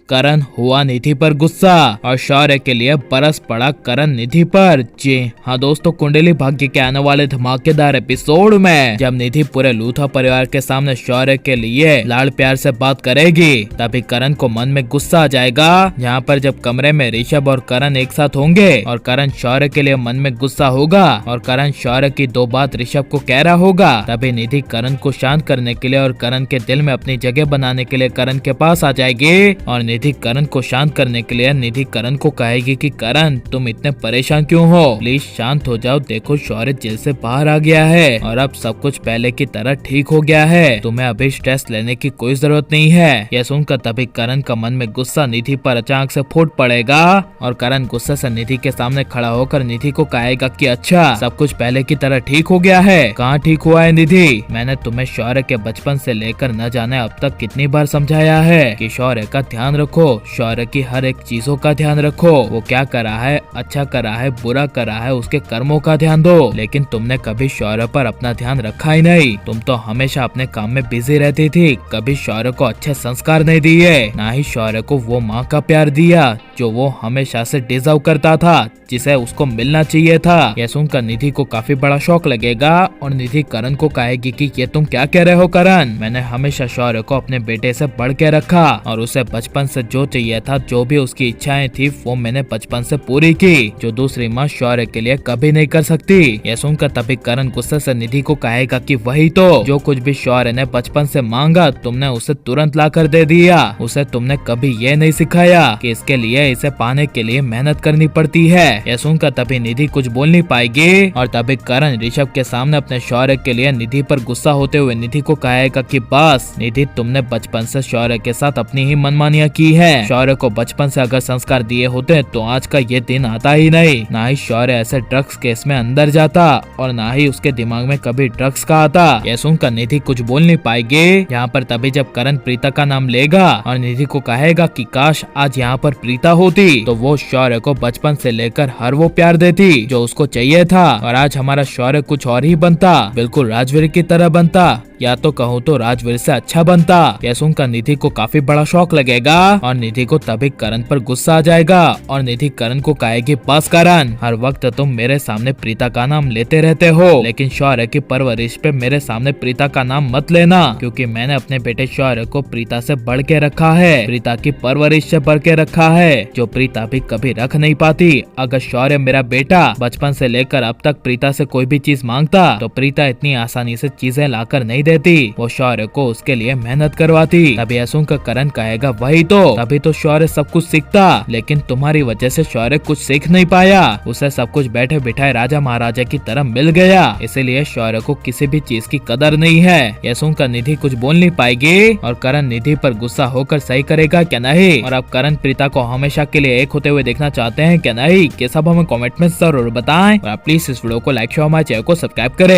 करण हुआ निधि पर गुस्सा और शौर्य के लिए बरस पड़ा करण निधि पर। जी हाँ दोस्तों, कुंडली भाग्य के आने वाले धमाकेदार एपिसोड में जब निधि पूरे लूथा परिवार के सामने शौर्य के लिए लाड़ प्यार से बात करेगी, तभी करण को मन में गुस्सा आ जाएगा। यहाँ पर जब कमरे में ऋषभ और करण एक साथ होंगे और करण शौर्य के लिए मन में गुस्सा होगा और करण शौर्य की दो बात ऋषभ को कह रहा होगा, तभी निधि करण को शांत करने के लिए और करण के दिल में अपनी जगह बनाने के लिए करण के पास आ जाएगी और निधि करण को शांत करने के लिए निधि करण को कहेगी कि करण तुम इतने परेशान क्यों हो, प्लीज शांत हो जाओ, देखो शौर्य जेल से बाहर आ गया है और अब सब कुछ पहले की तरह ठीक हो गया है, तुम्हें अभी स्ट्रेस लेने की कोई जरूरत नहीं है। यह सुनकर तभी करण का मन में गुस्सा निधि पर अचानक से फूट पड़ेगा और करण गुस्से से निधि के सामने खड़ा होकर निधि को कहेगा कि अच्छा सब कुछ पहले की तरह ठीक हो गया है। कहाँ ठीक हुआ है निधि, मैंने तुम्हें शौर्य के बचपन से लेकर न जाने अब तक कितनी बार समझाया है कि शौर्य का ध्यान रखो, शौर्य की हर एक चीजों का ध्यान रखो, वो क्या कर रहा है, अच्छा कर रहा है, बुरा कर रहा है, उसके कर्मों का ध्यान दो। लेकिन तुमने कभी शौर्य पर अपना ध्यान रखा ही नहीं, तुम तो हमेशा अपने काम में बिजी रहती थी, कभी शौर्य को अच्छे संस्कार नहीं दिए, ना ही शौर्य को वो माँ का प्यार दिया जो वो हमेशा से डिजर्व करता था, जिसे उसको मिलना चाहिए था। यह सुनकर निधि को काफी बड़ा शौक लगेगा और निधि करण को कहेगी कि ये तुम क्या कह रहे हो करण, मैंने हमेशा शौर्य को अपने बेटे से बढ़ के रखा और उसे बचपन से जो चाहिए था, जो भी उसकी इच्छाएं थी वो मैंने बचपन से पूरी की, जो दूसरी माँ शौर्य के लिए कभी नहीं कर सकती। यह सुनकर तभी करण गुस्से से निधि को कहेगा कि वही तो, जो कुछ भी शौर्य ने बचपन से मांगा तुमने उसे तुरंत ला कर दे दिया, उसे तुमने कभी ये नहीं सिखाया कि इसके लिए इसे पाने के लिए मेहनत करनी पड़ती है। यह सुनकर तभी निधि कुछ बोल नहीं पाएगी और तभी करण ऋषभ के सामने अपने शौर्य के लिए निधि पर गुस्सा होते हुए निधि को कहेगा कि बस निधि, तुमने बचपन से शौर्य के साथ अपनी ही मनमानियां की है, शौर्य को बचपन से अगर संस्कार दिए होते तो आज का ये दिन आता ही नहीं, ना ही शौर्य ऐसे ड्रग्स केस में अंदर जाता और ना ही उसके दिमाग में कभी ड्रग्स का आता। यह सुनकर निधि कुछ बोल नहीं पाएगी। यहाँ पर तभी जब करण प्रीता का नाम लेगा और निधि को कहेगा कि काश आज यहाँ पर प्रीता होती तो वो शौर्य को बचपन से लेकर हर वो प्यार देती जो उसको चाहिए था और आज हमारा शौर्य कुछ और ही बनता, बिल्कुल राजवीर की तरह बनता, या तो कहूँ तो राजवीर से अच्छा बनता। यह सुनकर निधि को काफी बड़ा शौक लगेगा और निधि को तभी करण पर गुस्सा आ जाएगा और निधि करण को कहेगी बस करण, हर वक्त तुम मेरे सामने प्रीता का नाम लेते रहते हो, लेकिन शौर्य की परवरिश पे मेरे सामने प्रीता का नाम मत लेना, क्योंकि मैंने अपने बेटे शौर्य को प्रीता से बढ़ के रखा है, प्रीता की परवरिश से बढ़ के रखा है, जो प्रीता भी कभी रख नहीं पाती। अगर शौर्य मेरा बेटा बचपन से लेकर अब तक प्रीता से कोई भी चीज मांगता तो प्रीता इतनी आसानी से चीजें लाकर नहीं देती, वो शौर्य को उसके लिए मेहनत करवाती। तभी यह सुनकर करण कहेगा वही तो, तभी तो शौर्य सब कुछ सीखता, लेकिन तुम्हारी वजह से शौर्य कुछ सीख नहीं पाया, उसे सब कुछ बैठे बिठाए राजा महाराजा की तरह मिल गया, इसीलिए शौर्य को किसी भी चीज की कदर नहीं है। यह सुनकर निधि कुछ बोल नहीं पाएगी और करण निधि पर गुस्सा होकर सही करेगा क्या नहीं, और अब करण प्रीता को हमेशा के लिए एक होते हुए देखना चाहते हैं क्या नहीं, ये सब हमें कमेंट में जरूर बताएं और आप प्लीज इस वीडियो को लाइक शेयर हमारे चैनल को सब्सक्राइब करें।